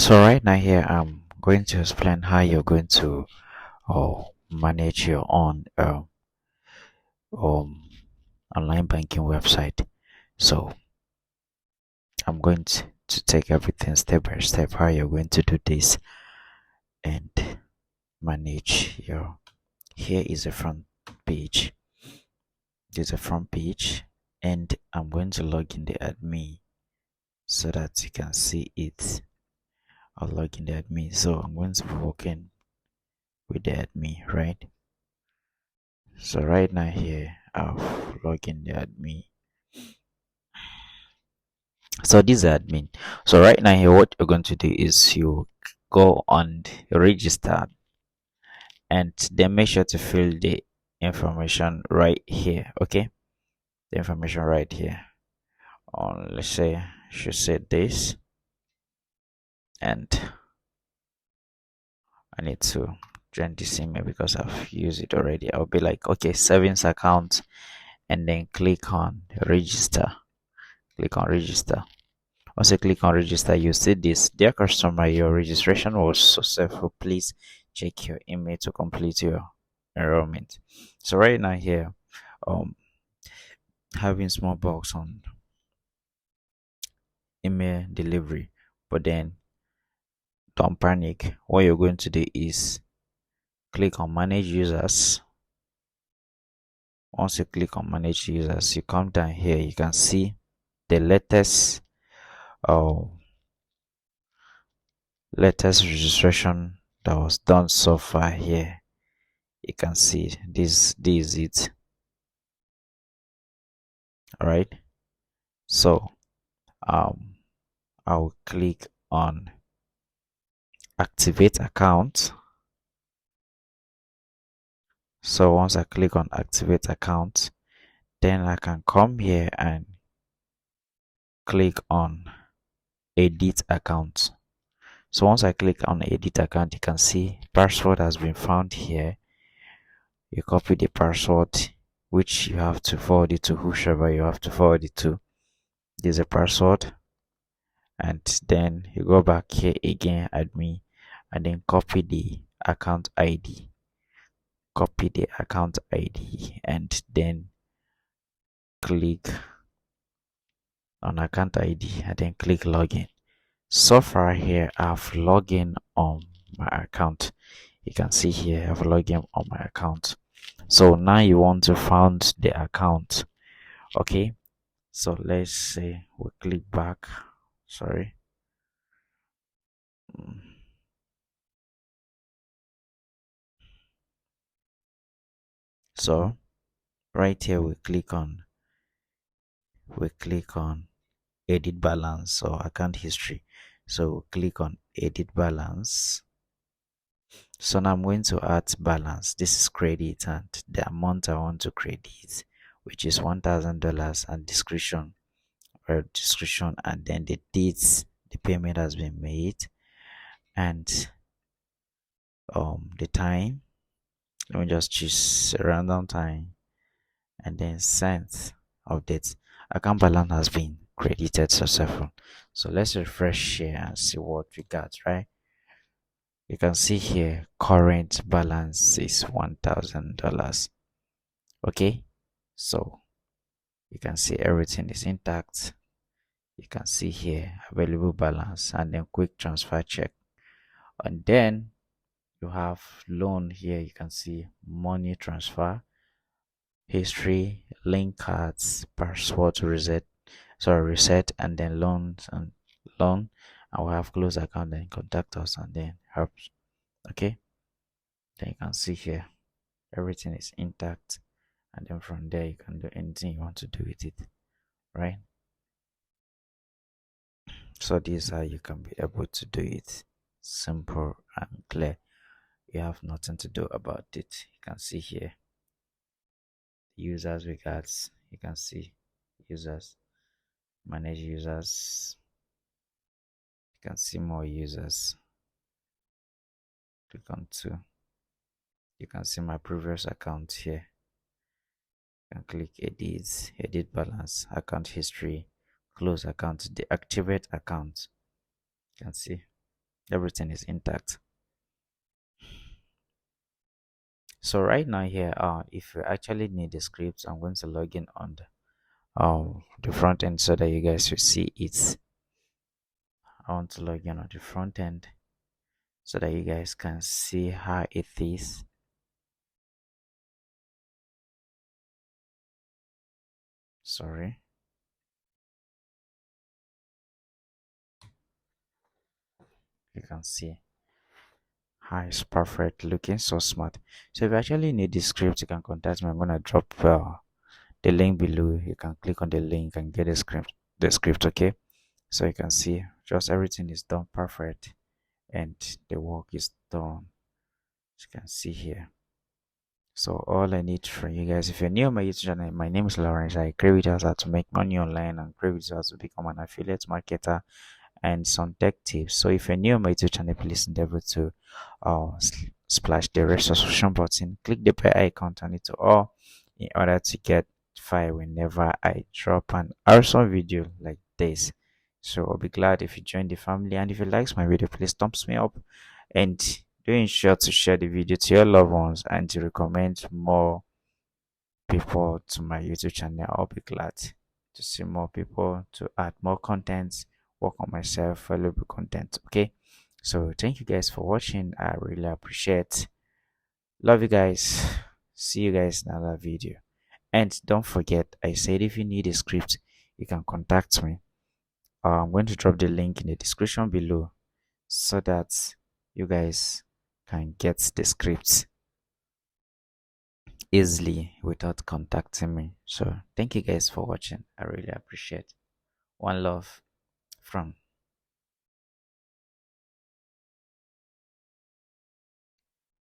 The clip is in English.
So right now here I'm going to explain how you're going to manage your own um, online banking website. So I'm going to take everything step by step how you're going to do this and manage your. Here is a front page. This is a front page, and I'm going to log in the admin so that you can see it. I'll log in the admin. So I'm going to be working with the admin, right? So right now here I've logged in the admin. So this is admin. So right now here what you're going to do is you go on register and then make sure to fill the information right here. Okay, the information right here. Let's say I should say this, and I need to join this email because I've used it already. I'll be like, okay, savings account, and then click on register. Click on register. Once you click on register, you see this: dear customer, your registration was successful. Please check your email to complete your enrollment. So right now here, um, having small box on email delivery, but then don't panic. What you're going to do is click on manage users. Once you click on manage users, you come down here. You can see the uh, latest registration that was done so far here. You can see this is it. All right, so I'll click on activate account. So once I click on activate account, then I can come here and click on edit account. So once I click on edit account, you can see password has been found here. You copy the password, which you have to forward it to whoever you have to forward it to. There's a password, and then you go back here again, admin, and then copy the account ID. Copy the account ID and then click on account ID and then click login. So far here I've logged in on my account. You can see here I've logged in on my account. So now you want to find the account. Okay, so let's say we click back. Sorry. So right here we click on edit balance or account history. So click on edit balance. So now I'm going to add balance. This is credit and the amount I want to credit, which is $1,000, and description and then the dates the payment has been made and the time. Let me just choose a random time and then send updates. Account balance has been credited successful. So let's refresh here and see what we got, right? You can see here current balance is $1,000. Okay, so you can see everything is intact. You can see here available balance and then quick transfer check, and then you have loan here. You can see money transfer history, link cards, password reset, and then loans and loan. And we have close account, then contact us, and then helps. Okay, then you can see here everything is intact, and then from there you can do anything you want to do with it, right? So this is how you can be able to do it. Simple and clear. You have nothing to do about it. You can see here users regards. You can see users, manage users. You can see more users. Click on two. You can see my previous account here. You can click edit balance, account history, close account, deactivate account. You can see everything is intact. So right now here, if you actually need the script, I'm going to log in on the front end so that you guys will see it. I want to log in on the front end so that you guys can see how it is. Sorry. You can see how it's perfect, looking so smart. So if you actually need the script, you can contact me. I'm gonna drop the link below. You can click on the link and get the script. Okay. So you can see just everything is done perfect, and the work is done. As you can see here. So all I need from you guys, if you're new on my YouTube channel, my name is Lawrence. I create videos how to make money online and create videos how to become an affiliate marketer and some tech tips. So if you're new on my YouTube channel, please endeavor to splash the red subscription button, click the bell icon, turn it to all in order to get file whenever I drop an awesome video like this. So I'll be glad if you join the family, and if you like my video, please thumbs me up and do ensure to share the video to your loved ones and to recommend more people to my YouTube channel. I'll be glad to see more people, to add more content, work on myself, valuable content. Okay. So thank you guys for watching. I really appreciate. Love you guys. See you guys in another video. And don't forget, I said if you need a script, you can contact me. I'm going to drop the link in the description below so that you guys can get the scripts easily without contacting me. So thank you guys for watching. I really appreciate. One love from